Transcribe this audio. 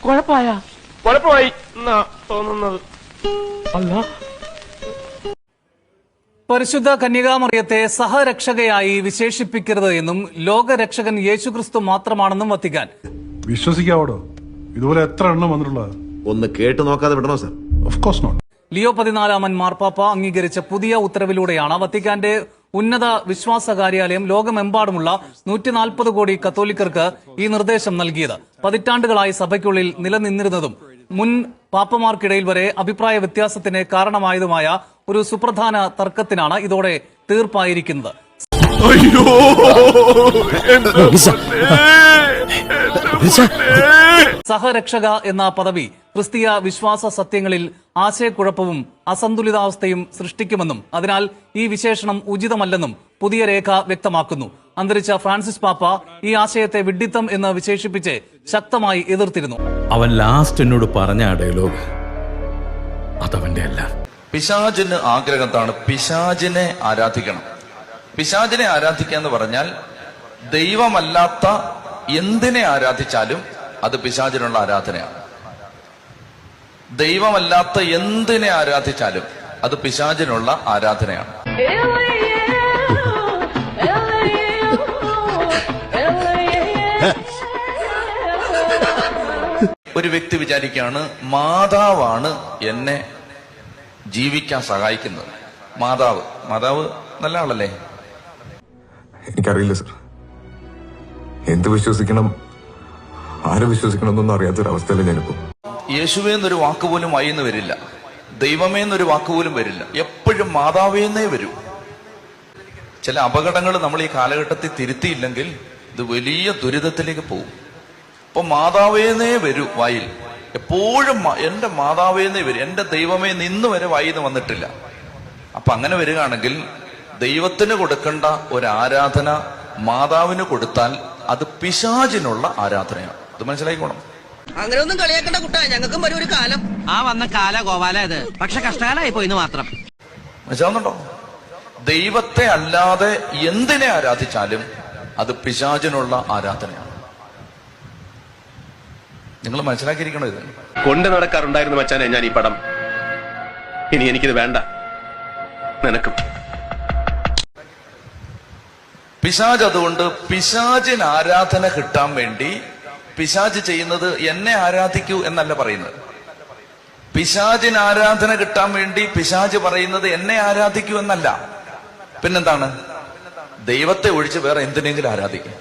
കുഴപ്പമായി എന്നാ തോന്നുന്നത്. അല്ല, പരിശുദ്ധ കന്യകാമറിയത്തെ സഹരക്ഷകയായി വിശേഷിപ്പിക്കരുത് എന്നും ലോകരക്ഷകൻ യേശുക്രിസ്തു മാത്രമാണെന്നും വത്തിക്കാൻ. വിശ്വസിക്കാവോ? ഇതുപോലെ എത്ര എണ്ണം വന്നിട്ടുള്ളത്? ഒന്ന് കേട്ടു നോക്കാതെ വിടണോ sir? Of course not. Leo 14 മാർപ്പാപ്പ അംഗീകരിച്ച പുതിയ ഉത്തരവിലൂടെയാണ് വത്തിക്കാന്റെ ഉന്നത വിശ്വാസ കാര്യാലയം ലോകമെമ്പാടുമുള്ള 140 കോടി കത്തോലിക്കർക്ക് ഈ നിർദ്ദേശം നൽകിയത്. പതിറ്റാണ്ടുകളായി സഭയ്ക്കുള്ളിൽ നിലനിന്നിരുന്നതും മുൻ പാപ്പമാർക്കിടയിൽ വരെ അഭിപ്രായ വ്യത്യാസത്തിന് കാരണമായതുമായ ഒരു സുപ്രധാന തർക്കത്തിനാണ് ഇതോടെ തീർപ്പായിരിക്കുന്നത്. സഹരക്ഷക എന്ന പദവി ക്രിസ്തീയ വിശ്വാസ സത്യങ്ങളിൽ ആശയക്കുഴപ്പവും അസന്തുലിതാവസ്ഥയും സൃഷ്ടിക്കുമെന്നും അതിനാൽ ഈ വിശേഷണം ഉചിതമല്ലെന്നും പുതിയ രേഖ വ്യക്തമാക്കുന്നു. അന്തരിച്ച ഫ്രാൻസിസ് പാപ്പ ഈ ആശയത്തെ വിഡ്ഢിത്തം എന്ന് വിശേഷിപ്പിച്ച് ശക്തമായി എതിർത്തിരുന്നു. അവൻ ലാസ്റ്റ് എന്നോട് പറഞ്ഞ ഡയലോഗ് അതവന്റെ അല്ല. പിശാചിന് ആഗ്രഹം എന്താണ്? പിശാചിനെ ആരാധിക്കണം. പിശാചിനെ ആരാധിക്കുക എന്ന് പറഞ്ഞാൽ ദൈവമല്ലാത്ത എന്തിനെ ആരാധിച്ചാലും അത് പിശാചിനുള്ള ആരാധനയാണ്. ദൈവമല്ലാത്ത എന്തിനെ ആരാധിച്ചാലും അത് പിശാചിനുള്ള ആരാധനയാണ്. ഒരു വ്യക്തി വിചാരിക്കുകയാണ് മാതാവാണ് എന്നെ ജീവിക്കാൻ സഹായിക്കുന്നത്. മാതാവ് നല്ല ആളല്ലേ? എനിക്കറിയില്ല സർ, എന്ത് വിശ്വസിക്കണം ആരെ വിശ്വസിക്കണം എന്നൊന്നും അറിയാത്തൊരവസ്ഥയില്ല ഞാനിപ്പോ. യേശുവേ എന്നൊരു വാക്കുപോലും വായിന്ന് വരില്ല, ദൈവമേ എന്നൊരു വാക്കുപോലും വരില്ല, എപ്പോഴും മാതാവേന്നേ വരൂ. ചില അപകടങ്ങൾ നമ്മൾ ഈ കാലഘട്ടത്തിൽ തിരുത്തിയില്ലെങ്കിൽ ഇത് വലിയ ദുരിതത്തിലേക്ക് പോകും. അപ്പൊ മാതാവേന്നേ വരൂ വായിൽ, എപ്പോഴും എന്റെ മാതാവേന്നേ വരും, എന്റെ ദൈവമേ നിന്ന് വരെ വായിന്ന് വന്നിട്ടില്ല. അപ്പൊ അങ്ങനെ വരികയാണെങ്കിൽ ദൈവത്തിന് കൊടുക്കേണ്ട ഒരു ആരാധന മാതാവിന് കൊടുത്താൽ അത് പിശാചിനുള്ള ആരാധനയാണ്. അത് മനസ്സിലായിക്കോണം. അങ്ങനെയൊന്നും കളിയാക്കേണ്ട കുട്ടാ, ഞങ്ങൾക്കും വരും ഒരു കാലം. ആ വന്ന കാല ഗോപാല ഇത്, പക്ഷെ കഷ്ടകാലായി പോയിന്ന് മാത്രം. മനസ്സിലാവുന്നുണ്ടോ? ദൈവത്തെ അല്ലാതെ എന്തിനെ ആരാധിച്ചാലും അത് പിശാചിനുള്ള ആരാധനയാണ്. നിങ്ങൾ മനസ്സിലാക്കിയിരിക്കണോ? ഇത് കൊണ്ട് നടക്കാറുണ്ടായിരുന്നു മച്ചാനെ ഞാൻ ഈ പടം. ഇനി എനിക്കിത് വേണ്ട, നിനക്കും. പിശാച് അതുകൊണ്ട് പിശാചിന് ആരാധന കിട്ടാൻ വേണ്ടി പിശാച് ചെയ്യുന്നത് എന്നെ ആരാധിക്കൂ എന്നല്ല പറയുന്നത്. പിശാചിന് ആരാധന കിട്ടാൻ വേണ്ടി പിശാച് പറയുന്നത് എന്നെ ആരാധിക്കൂ എന്നല്ല. പിന്നെന്താണ്? ദൈവത്തെ ഒഴിച്ച് വേറെ എന്തിനെങ്കിലും ആരാധിക്കും.